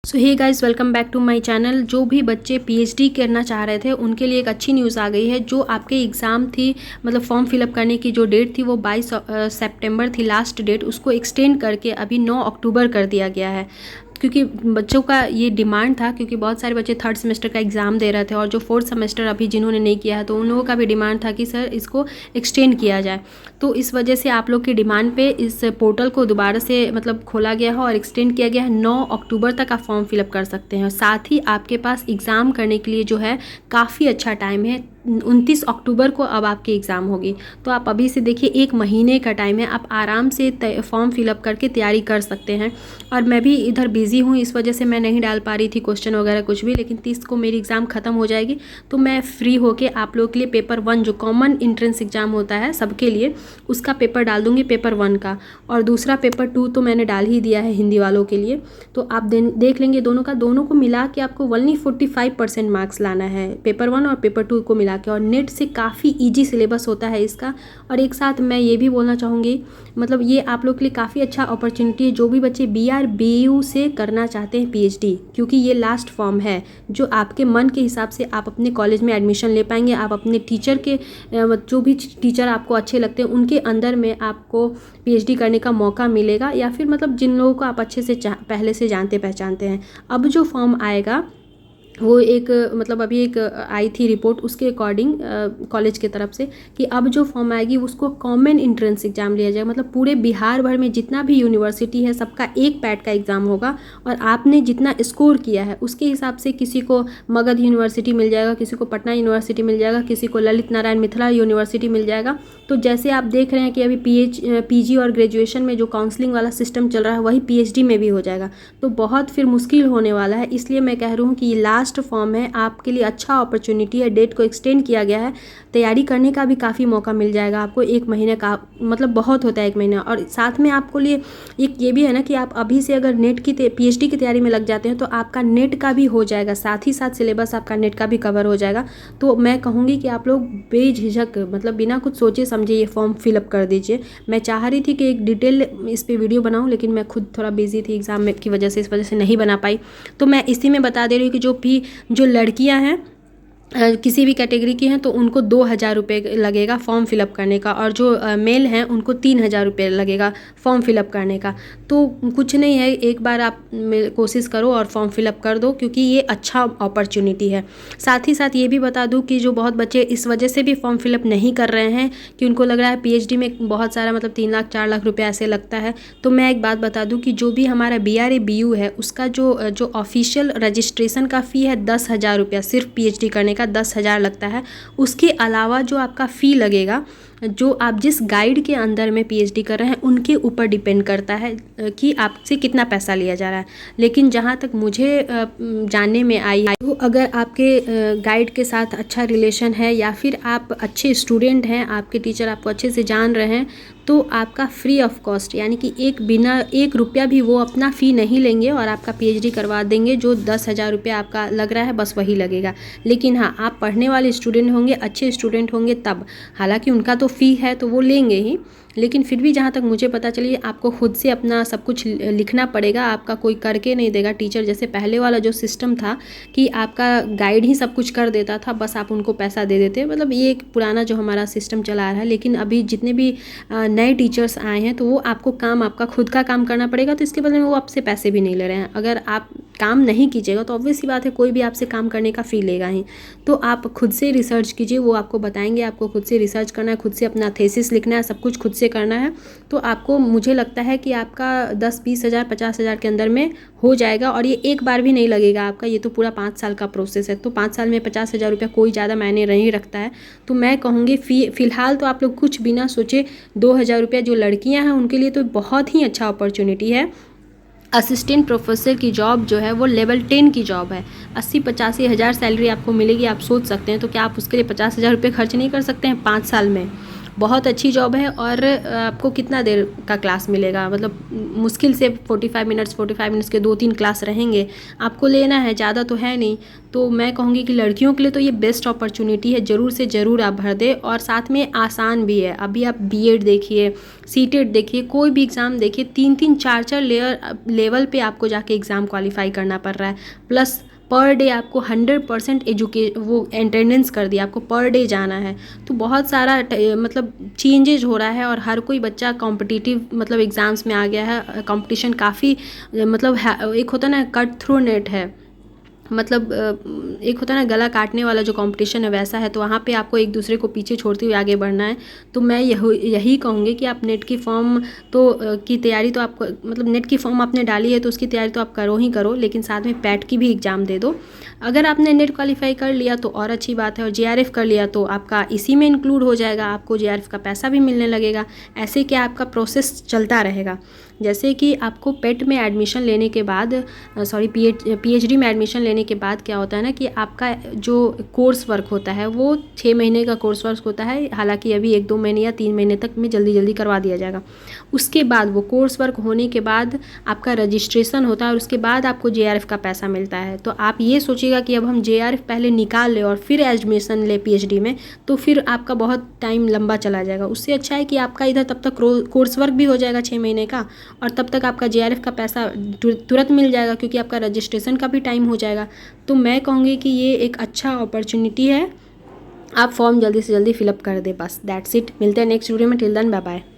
So hey guys, welcome back to my channel. जो भी बच्चे पीएचडी करना चाह रहे थे उनके लिए एक अच्छी न्यूज़ आ गई है। जो आपके एग्ज़ाम थी, मतलब फॉर्म फिलअप करने की जो डेट थी वो 22 सितंबर थी लास्ट डेट, उसको एक्सटेंड करके अभी 9 अक्टूबर कर दिया गया है। क्योंकि बच्चों का ये डिमांड था, क्योंकि बहुत सारे बच्चे थर्ड सेमेस्टर का एग्ज़ाम दे रहे थे और जो फोर्थ सेमेस्टर अभी जिन्होंने नहीं किया है तो उन लोगों का भी डिमांड था कि सर इसको एक्सटेंड किया जाए। तो इस वजह से आप लोग की डिमांड पे इस पोर्टल को दोबारा से मतलब खोला गया है और एक्सटेंड किया गया है। 9 अक्टूबर तक आप फॉर्म फिलअप कर सकते हैं। साथ ही आपके पास एग्ज़ाम करने के लिए जो है काफ़ी अच्छा टाइम है। 29 अक्टूबर को अब आपकी एग्ज़ाम होगी, तो आप अभी से देखिए 1 महीने का टाइम है, आप आराम से फॉर्म फिलअप करके तैयारी कर सकते हैं। और मैं भी इधर बिज़ी हूँ, इस वजह से मैं नहीं डाल पा रही थी क्वेश्चन वगैरह कुछ भी, लेकिन 30 को मेरी एग्ज़ाम ख़त्म हो जाएगी तो मैं फ्री होके आप लोगों के लिए पेपर 1 जो कॉमन एंट्रेंस एग्ज़ाम होता है सबके लिए, उसका पेपर डाल दूँगी, पेपर 1 का। और दूसरा पेपर 2 तो मैंने डाल ही दिया है हिंदी वालों के लिए, तो आप देख लेंगे दोनों का। दोनों को मिला के आपको ओनली 45% मार्क्स लाना है, पेपर 1 और पेपर 2 को मिला के। और नेट से काफ़ी ईजी सिलेबस होता है इसका। और एक साथ मैं ये भी बोलना चाहूँगी, मतलब ये आप लोग के लिए काफ़ी अच्छा अपॉर्चुनिटी है जो भी बच्चे BRBU से करना चाहते हैं पीएचडी, क्योंकि ये लास्ट फॉर्म है जो आपके मन के हिसाब से आप अपने कॉलेज में एडमिशन ले पाएंगे। आप अपने टीचर के जो भी टीचर आपको अच्छे लगते हैं उनके अंदर में आपको पीएचडी करने का मौका मिलेगा, या फिर मतलब जिन लोगों को आप अच्छे से पहले से जानते पहचानते हैं। अब जो फॉर्म आएगा वो एक मतलब अभी एक आई थी रिपोर्ट, उसके अकॉर्डिंग कॉलेज की तरफ से कि अब जो फॉर्म आएगी उसको कॉमन एंट्रेंस एग्ज़ाम लिया जाएगा। मतलब पूरे बिहार भर में जितना भी यूनिवर्सिटी है सबका एक पैट का एग्ज़ाम होगा और आपने जितना स्कोर किया है उसके हिसाब से किसी को मगध यूनिवर्सिटी मिल जाएगा, किसी को पटना यूनिवर्सिटी मिल जाएगा, किसी को ललित नारायण मिथिला यूनिवर्सिटी मिल जाएगा। तो जैसे आप देख रहे हैं कि अभी PG और ग्रेजुएशन में जो काउंसलिंग वाला सिस्टम चल रहा है वही PhD में भी हो जाएगा, तो बहुत फिर मुश्किल होने वाला है। इसलिए मैं कह रही हूँ कि ये लास्ट फॉर्म है, आपके लिए अच्छा अपॉर्चुनिटी है। डेट को एक्सटेंड किया गया है, तैयारी करने का भी काफ़ी मौका मिल जाएगा आपको। 1 महीने का मतलब बहुत होता है 1 महीना। और साथ में आपको लिए एक ये भी है ना कि आप अभी से अगर नेट की PhD की तैयारी में लग जाते हैं तो आपका नेट का भी हो जाएगा, साथ ही साथ सिलेबस आपका नेट का भी कवर हो जाएगा। तो मैं कहूँगी कि आप लोग बेझिझक मतलब बिना कुछ सोचे समझे ये फॉर्म फिलअप कर दीजिए। मैं चाह रही थी कि एक डिटेल इस पर वीडियो बनाऊँ, लेकिन मैं खुद थोड़ा बिजी थी एग्ज़ाम में की वजह से, इस वजह से नहीं बना पाई। तो मैं इसी में बता दे रही हूँ कि जो लड़कियां हैं किसी भी कैटेगरी की हैं तो उनको 2000 रुपये लगेगा फॉर्म फिलअप करने का, और जो मेल हैं उनको 3000 रुपये लगेगा फॉर्म फिलअप करने का। तो कुछ नहीं है, एक बार आप कोशिश करो और फॉर्म फिलअप कर दो, क्योंकि ये अच्छा अपॉर्चुनिटी है। साथ ही साथ ये भी बता दूं कि जो बहुत बच्चे इस वजह से भी फॉर्म फिलअप नहीं कर रहे हैं कि उनको लग रहा है PhD में बहुत सारा मतलब 3 लाख 4 लाख रुपये ऐसे लगता है, तो मैं एक बात बता दूँ कि जो भी हमारा BRABU है उसका जो ऑफिशियल रजिस्ट्रेशन का फ़ी है 10,000 रुपया, सिर्फ PhD करने का 10,000 लगता है। उसके अलावा जो आपका फ़ी लगेगा, जो आप जिस गाइड के अंदर में PhD कर रहे हैं उनके ऊपर डिपेंड करता है कि आपसे कितना पैसा लिया जा रहा है। लेकिन जहाँ तक मुझे जानने में आई, तो अगर आपके गाइड के साथ अच्छा रिलेशन है या फिर आप अच्छे स्टूडेंट हैं, आपके टीचर आपको अच्छे से जान रहे हैं, तो आपका फ्री ऑफ कॉस्ट, यानी कि बिना 1 रुपया भी वो अपना फ़ी नहीं लेंगे और आपका PhD करवा देंगे। जो 10,000 रुपया आपका लग रहा है बस वही लगेगा। लेकिन हाँ, आप पढ़ने वाले स्टूडेंट होंगे, अच्छे स्टूडेंट होंगे तब, हालांकि उनका तो फ़ी है तो वो लेंगे ही, लेकिन फिर भी जहाँ तक मुझे पता चली आपको खुद से अपना सब कुछ लिखना पड़ेगा, आपका कोई करके नहीं देगा टीचर। जैसे पहले वाला जो सिस्टम था कि आपका गाइड ही सब कुछ कर देता था, बस आप उनको पैसा दे देते, मतलब ये एक पुराना जो हमारा सिस्टम चला रहा है। लेकिन अभी जितने भी नए टीचर्स आए हैं तो वो आपको काम आपका खुद का काम करना पड़ेगा, तो इसके बदले में वो आपसे पैसे भी नहीं ले रहे हैं। अगर आप काम नहीं कीजिएगा तो ऑब्वियस सी बात है कोई भी आपसे काम करने का फ़ी लेगा ही। तो आप खुद से रिसर्च कीजिए, वो आपको बताएंगे, आपको खुद से रिसर्च करना है, खुद से अपना थीसिस लिखना है, सब कुछ खुद से करना है। तो आपको मुझे लगता है कि आपका 10-20 हज़ार 50 हज़ार के अंदर में हो जाएगा, और ये एक बार भी नहीं लगेगा आपका, ये तो पूरा 5 साल का प्रोसेस है। तो 5 साल में 50,000 रुपया कोई ज़्यादा मायने नहीं रखता है। तो मैं कहूँगी फ़िलहाल तो आप लोग कुछ बिना सोचे 2,000 रुपया, जो लड़कियाँ हैं उनके लिए तो बहुत ही अच्छा अपॉर्चुनिटी है। असिस्टेंट प्रोफेसर की जॉब जो है वो लेवल 10 की जॉब है, 80-85 हज़ार सैलरी आपको मिलेगी। आप सोच सकते हैं, तो क्या आप उसके लिए 50,000 रुपये खर्च नहीं कर सकते हैं 5 साल में? बहुत अच्छी जॉब है। और आपको कितना देर का क्लास मिलेगा, मतलब मुश्किल से 45 मिनट्स के 2-3 क्लास रहेंगे, आपको लेना है, ज़्यादा तो है नहीं। तो मैं कहूँगी कि लड़कियों के लिए तो ये बेस्ट अपॉर्चुनिटी है, ज़रूर से ज़रूर आप भर दें। और साथ में आसान भी है। अभी आप बीएड देखिए, सीटेट देखिए, कोई भी एग्ज़ाम देखिए, 3-3 4-4 लेवल पे आपको जाके एग्ज़ाम क्वालिफाई करना पड़ रहा है। प्लस पर डे आपको 100% वो अटेंडेंस कर दिया, आपको पर डे जाना है। तो बहुत सारा मतलब चेंजेज हो रहा है और हर कोई बच्चा कॉम्पिटिटिव मतलब एग्ज़ाम्स में आ गया है। कंपटीशन काफ़ी मतलब एक होता है ना कट थ्रू नेट है, मतलब एक होता है ना गला काटने वाला जो कंपटीशन है वैसा है। तो वहाँ पे आपको एक दूसरे को पीछे छोड़ते हुए आगे बढ़ना है। तो मैं यही कहूँगी कि आप नेट की फॉर्म की तैयारी तो आपको मतलब नेट की फॉर्म आपने डाली है तो उसकी तैयारी तो आप करो ही करो, लेकिन साथ में पैट की भी एग्ज़ाम दे दो। अगर आपने नेट क्वालिफाई कर लिया तो और अच्छी बात है, और जेआरएफ कर लिया तो आपका इसी में इंक्लूड हो जाएगा, आपको जेआरएफ का पैसा भी मिलने लगेगा। ऐसे क्या आपका प्रोसेस चलता रहेगा। जैसे कि आपको पेट में एडमिशन लेने के बाद पीएचडी में एडमिशन लेने के बाद क्या होता है ना कि आपका जो कोर्स वर्क होता है वो 6 महीने का कोर्स वर्क होता है। हालांकि अभी 1-2 महीने या 3 महीने तक में जल्दी करवा दिया जाएगा। उसके बाद वो कोर्स वर्क होने के बाद आपका रजिस्ट्रेशन होता है और उसके बाद आपको जेआरएफ का पैसा मिलता है। तो आप ये सोचिएगा कि अब हम जेआरएफ पहले निकाल लें और फिर एडमिशन ले पीएचडी में, तो फिर आपका बहुत टाइम लंबा चला जाएगा। उससे अच्छा है कि आपका इधर तब तक कोर्स वर्क भी हो जाएगा 6 महीने का, और तब तक आपका जेआरएफ का पैसा तुरंत मिल जाएगा, क्योंकि आपका रजिस्ट्रेशन का भी टाइम हो जाएगा। तो मैं कहूँगी कि ये एक अच्छा अपॉर्चुनिटी है। आप फॉर्म जल्दी से जल्दी फिलअप कर दें, बस दैट्स इट। मिलते हैं नेक्स्ट वीडियो में। Till then bye bye.